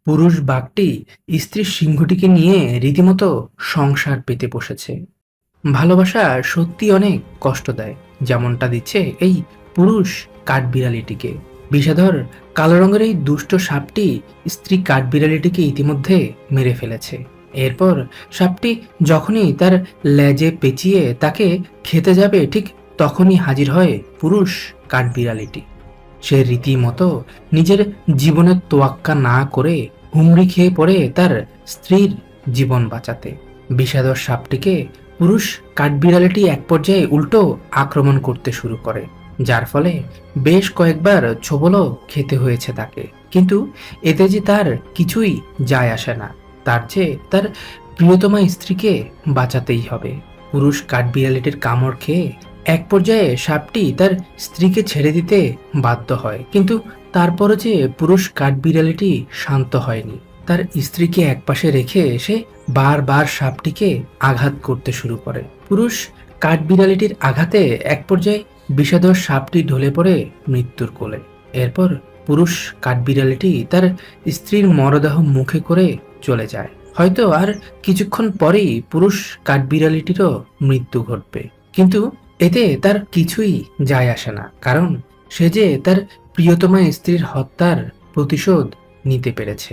পুরুষ বাঘটি স্ত্রী সিংহটিকে নিয়ে রীতিমতো সংসার পেতে বসেছে। ভালোবাসা সত্যি অনেক কষ্ট দেয়, যেমনটা দিচ্ছে এই পুরুষ কাঠবিড়ালিটিকে। বিষাধর কালো রঙের এই দুষ্ট সাপটি স্ত্রী কাঠবিড়ালিটিকে ইতিমধ্যে মেরে ফেলেছে। এরপর সাপটি যখনই তার লেজে পেঁচিয়ে তাকে খেতে যাবে, ঠিক তখনই হাজির হয় পুরুষ কাঠবিড়ালিটি। সে রীতিমতো নিজের জীবনের তোয়াক্কা না করে হুমড়ি খেয়ে পড়ে তার স্ত্রীর জীবন বাঁচাতে। বিষাদর সাপটিকে পুরুষ কাঠবিড়ালিটি এক পর্যায়ে উল্টো আক্রমণ করতে শুরু করে, যার ফলে বেশ কয়েকবার ছোবলও খেতে হয়েছে তাকে। কিন্তু এতে যে তার কিছুই যায় আসে না, তার চেয়ে তার প্রিয়তমা স্ত্রীকে বাঁচাতেই হবে। পুরুষ কাঠবিড়ালিটির কামড় খেয়ে এক পর্যায়ে সাপটি তার স্ত্রীকে ছেড়ে দিতে বাধ্য হয়, কিন্তু তারপরও যে পুরুষ কাঠবিড়ালিটি শান্ত হয়নি। তার স্ত্রীকে একপাশে রেখে সে বারবার সাপটিকে আঘাত করতে শুরু করে। পুরুষ কাঠবিড়ালিটির আঘাতে এক পর্যায়ে বিষাদর সাপটি ঢলে পড়ে মৃত্যুর কোলে। এরপর পুরুষ কাঠবিড়ালিটি তার স্ত্রীর মরদেহ মুখে করে চলে যায়। হয়তো আর কিছুক্ষণ পরেই পুরুষ কাঠবিড়ালিটিরও মৃত্যু ঘটবে, কিন্তু এতে তার কিছুই যায় আসে না, কারণ সে যে তার প্রিয়তমা স্ত্রীর হত্যার প্রতিশোধ নিতে পেরেছে।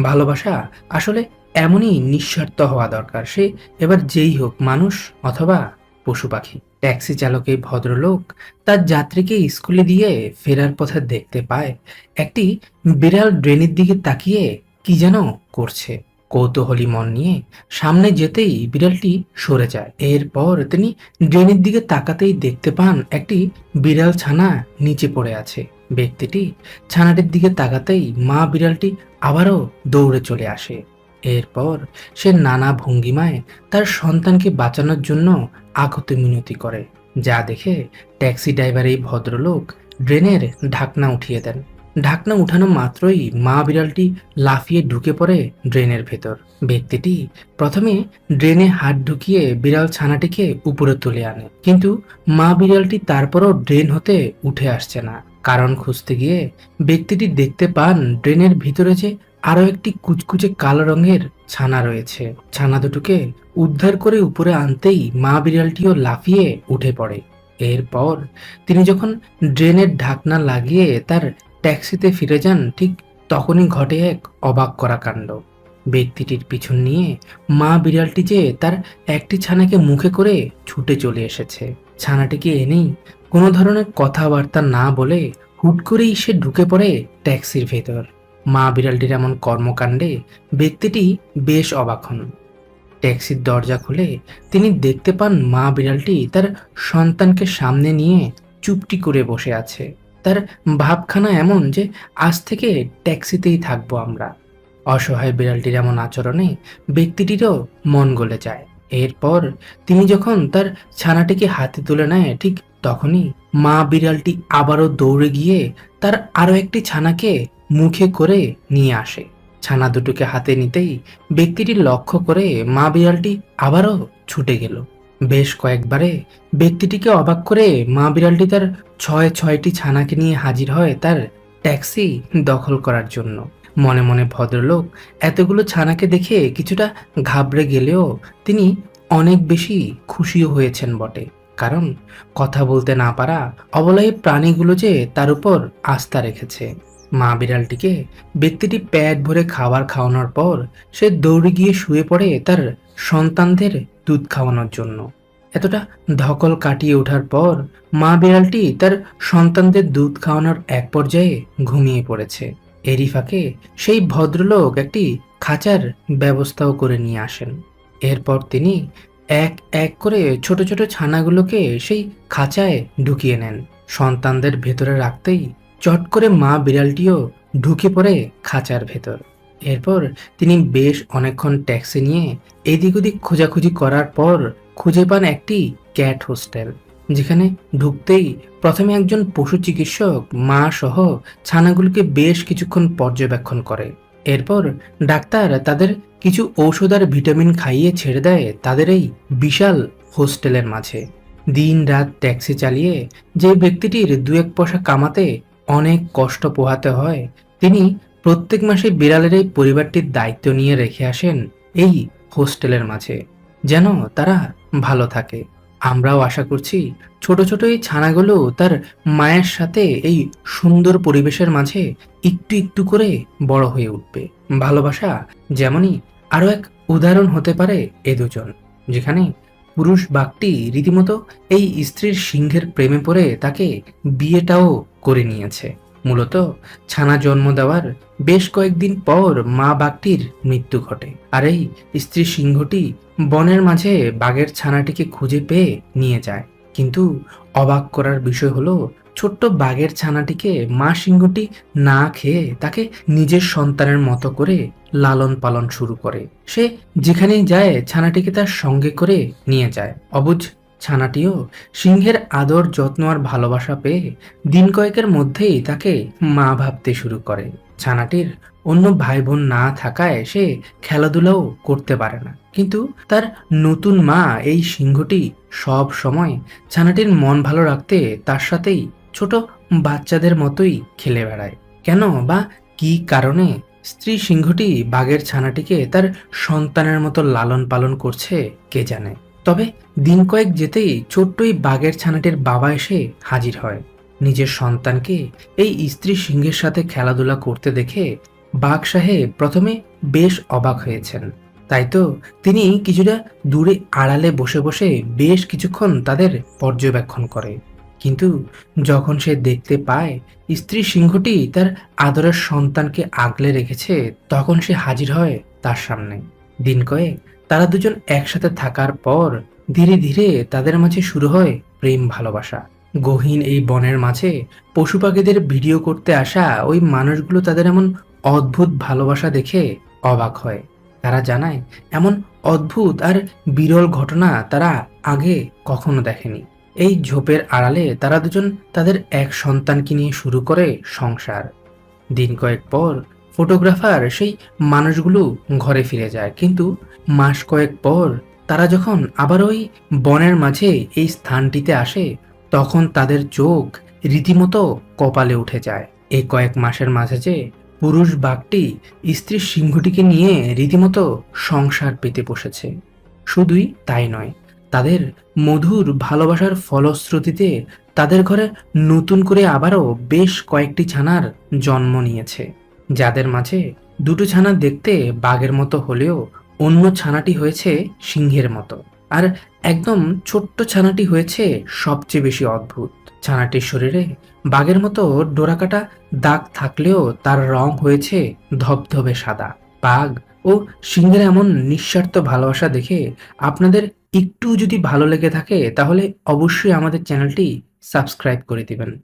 ভালোবাসা আসলে এমনই নিঃস্বার্থ হওয়া দরকার, সে এবার যেই হোক, মানুষ অথবা পশু পাখি। ট্যাক্সি চালক এই ভদ্রলোক তার যাত্রীকে স্কুলে দিয়ে ফেরার পথে দেখতে পায় একটি বিড়াল ড্রেনের দিকে তাকিয়ে কি যেন করছে। কৌতূহলী মন নিয়ে সামনে যেতেই বিড়ালটি সরে যায়। এরপর তিনি ড্রেনের দিকে তাকাতেই দেখতে পান একটি বিড়াল ছানা নিচে পড়ে আছে। ব্যক্তিটি ছানাটির দিকে তাকাতেই মা বিড়ালটি আবারও দৌড়ে চলে আসে। এরপর সে নানা ভঙ্গিমায় তার সন্তানকে বাঁচানোর জন্য আকুতি মিনতি করে, যা দেখে ট্যাক্সি ড্রাইভার এই ভদ্রলোক ড্রেনের ঢাকনা উঠিয়ে দেন। ঢাকনা উঠানো মাত্রই মা বিড়ালটি লাফিয়ে ঢুকে পড়ে ড্রেনের ভেতর। ব্যক্তিটি প্রথমে ড্রেনে হাত ঢুকিয়ে বিড়াল ছানাটিকে উপরে তুলে আনে, কিন্তু মা বিড়ালটি তারপরও ড্রেন হতে উঠে আসছে না। কারণ খুঁজতে গিয়ে ব্যক্তিটি দেখতে পান ড্রেনের ভিতরে যে আরো একটি কুচকুচে কালো রঙের ছানা রয়েছে। ছানা দুটোকে উদ্ধার করে উপরে আনতেই মা বিড়ালটিও লাফিয়ে উঠে পড়ে। এরপর তিনি যখন ড্রেনের ঢাকনা লাগিয়ে তার ট্যাক্সিতে ফিরে যান, ঠিক তখনই ঘটে এক অবাক করা কাণ্ড। ব্যক্তিটির পিছন নিয়ে মা বিড়ালটি যে তার একটি ছানাকে মুখে করে ছুটে চলে এসেছে। ছানাটিকে এনেই কোনো ধরনের কথাবার্তা না বলে হুট করেই সে ঢুকে পড়ে ট্যাক্সির ভেতর। মা বিড়ালটির এমন কর্মকাণ্ডে ব্যক্তিটি বেশ অবাক হন। ট্যাক্সির দরজা খুলে তিনি দেখতে পান মা বিড়ালটি তার সন্তানকে সামনে নিয়ে চুপটি করে বসে আছে। তার ভাবখানা এমন যে আজ থেকে ট্যাক্সিতেই থাকবো আমরা। অসহায় বিড়ালটির এমন আচরণে ব্যক্তিটিরও মন গলে যায়। এরপর তিনি যখন তার ছানাটিকে হাতে তুলে নেয়, ঠিক তখনই মা বিড়ালটি আবারও দৌড়ে গিয়ে তার আরো একটি ছানাকে মুখে করে নিয়ে আসে। ছানা দুটোকে হাতে নিতেই ব্যক্তিটি লক্ষ্য করে মা বিড়ালটি আবারও ছুটে গেল। বেশ কয়েকবারে ব্যক্তিটিকে অবাক করে মা বিড়ালটি তার ছয়টি ছানাকে নিয়ে হাজির হয় তার ট্যাক্সি দখল করার জন্য। মনে মনে ভদ্রলোক এতগুলো ছানাকে দেখে কিছুটা ঘাবড়ে গেলেও তিনি অনেক বেশি খুশিও হয়েছেন বটে, কারণ কথা বলতে না পারা অবলা প্রাণীগুলো যে তার উপর আস্থা রেখেছে। মা বিড়ালটিকে ব্যক্তিটি পেট ভরে খাবার খাওয়ানোর পর সে দৌড়ে গিয়ে শুয়ে পড়ে তার সন্তানদের দুধ খাওয়ানোর জন্য। এতটা ধকল কাটিয়ে ওঠার পর মা বিড়ালটি তার সন্তানদের দুধ খাওয়ানোর এক পর্যায়ে ঘুমিয়ে পড়েছে। এরই ফাঁকে সেই ভদ্রলোক একটি খাঁচার ব্যবস্থাও করে নিয়ে আসেন। এরপর তিনি এক এক করে ছোট ছোট ছানাগুলোকে সেই খাঁচায় ঢুকিয়ে নেন। সন্তানদের ভেতরে রাখতেই চট করে মা বিড়ালটিও ঢুকে পড়ে খাঁচার ভেতর। এরপর তিনি বেশ অনেকক্ষণ ট্যাক্সি নিয়ে এদিক ওদিক খোঁজাখুঁজি করার পর খুঁজে পান একটি ক্যাট হোস্টেল, যেখানে ঢুকতেই প্রথমে একজন পশু চিকিৎসক মা সহ ছানাগুলোকে বেশ কিছুক্ষণ পর্যবেক্ষণ করে। এরপর ডাক্তার তাদের কিছু ঔষধ আর ভিটামিন খাইয়ে ছেড়ে দেয় তাদের এই বিশাল হোস্টেলের মাঝে। দিন রাত ট্যাক্সি চালিয়ে যে ব্যক্তিটির দু এক পয়সা কামাতে অনেক কষ্ট পোহাতে হয়, তিনি প্রত্যেক মাসে বিড়ালের এই পরিবারটির দায়িত্ব নিয়ে রেখে আসেন এই হোস্টেলের মাঝে, যেন তারা ভালো থাকে। আমরাও আশা করছি ছোট ছোট এই ছানাগুলো তার মায়ের সাথে এই সুন্দর পরিবেশের মাঝে একটু একটু করে বড় হয়ে উঠবে। ভালোবাসা যেমনই আরো এক উদাহরণ হতে পারে এ দুজন, যেখানে পুরুষ বাঘটি রীতিমতো এই স্ত্রীর সিংহের প্রেমে পড়ে তাকে বিয়েটাও করে নিয়েছে। মূলত ছানা জন্ম দেওয়ার বেশ কয়েকদিন পর মা বাঘটির মৃত্যু ঘটে, আর এই স্ত্রী সিংহটি বনের মাঝে বাঘের ছানাটিকে খুঁজে পেয়ে নিয়ে যায়। কিন্তু অবাক করার বিষয় হলো, ছোট্ট বাঘের ছানাটিকে মা সিংহটি না খেয়ে তাকে নিজের সন্তানের মতো করে লালন পালন শুরু করে। সে যেখানেই যায় ছানাটিকে তার সঙ্গে করে নিয়ে যায়। অবুঝ ছানাটিও সিংহের আদর যত্ন আর ভালোবাসা পেয়ে দিন কয়েকের মধ্যেই তাকে মা ভাবতে শুরু করে। ছানাটির অন্য ভাই বোন না থাকায় সে খেলাধুলাও করতে পারে না, কিন্তু তার নতুন মা এই সিংহটি সব সময় ছানাটির মন ভালো রাখতে তার সাথেই ছোট বাচ্চাদের মতোই খেলে বেড়ায়। কেন বা কি কারণে স্ত্রী সিংহটি বাঘের ছানাটিকে তার সন্তানের মতো লালন পালন করছে কে জানে। তবে দিন কয়েক যেতেই ছোট্ট এই বাঘের ছানাটির বাবা এসে হাজির হয়। নিজের সন্তানকে এই স্ত্রী সিংহের সাথে খেলাধুলা করতে দেখে বাঘ সাহেব প্রথমে বেশ অবাক হয়েছেন। তাই তো তিনি কিছুটা দূরে আড়ালে বসে বসে বেশ কিছুক্ষণ তাদের পর্যবেক্ষণ করে। কিন্তু যখন সে দেখতে পায় স্ত্রী সিংহটি তার আদরের সন্তানকে আগলে রেখেছে, তখন সে হাজির হয় তার সামনে। দিন কয়েক তারা দুজন একসাথে থাকার পর ধীরে ধীরে তাদের মাঝে শুরু হয় প্রেম ভালোবাসা। গহীন এই বনের মাঝে পশু পাখিদের ভিডিও করতে আসা ওই মানুষগুলো তাদের এমন অদ্ভুত ভালোবাসা দেখে অবাক হয়। তারা জানায় এমন অদ্ভুত আর বিরল ঘটনা তারা আগে কখনো দেখেনি। এই ঝোপের আড়ালে তারা দুজন তাদের এক সন্তানকে নিয়ে শুরু করে সংসার। দিন কয়েক পর ফটোগ্রাফার সেই মানুষগুলো ঘরে ফিরে যায়, কিন্তু মাস কয়েক পর তারা যখন আবার ওই বনের মাঝে এই স্থানটিতে আসে, তখন তাদের চোখ রীতিমতো কপালে উঠে যায়। এই কয়েক মাসের মাঝে যে পুরুষ বাঘটি স্ত্রী সিংহটিকে নিয়ে রীতিমতো সংসার পেতে বসেছে। শুধুই তাই নয়, তাদের মধুর ভালোবাসার ফলশ্রুতিতে তাদের ঘরে নতুন করে আবারও বেশ কয়েকটি ছানার জন্ম নিয়েছে, যাদের মাঝে দুটো ছানা দেখতে বাঘের মতো হলেও অন্য ছানাটি হয়েছে সিংহের মতো, আর একদম ছোট্ট ছানাটি হয়েছে সবচেয়ে বেশি অদ্ভুত। ছানাটির শরীরে বাঘের মতো ডোরাকাটা দাগ থাকলেও তার রং হয়েছে ধবধবে সাদা। বাঘ ও সিংহের এমন নিঃস্বার্থ ভালোবাসা দেখে আপনাদের একটু যদি ভালো লেগে থাকে তাহলে অবশ্যই আমাদের চ্যানেলটি সাবস্ক্রাইব করে দিবেন।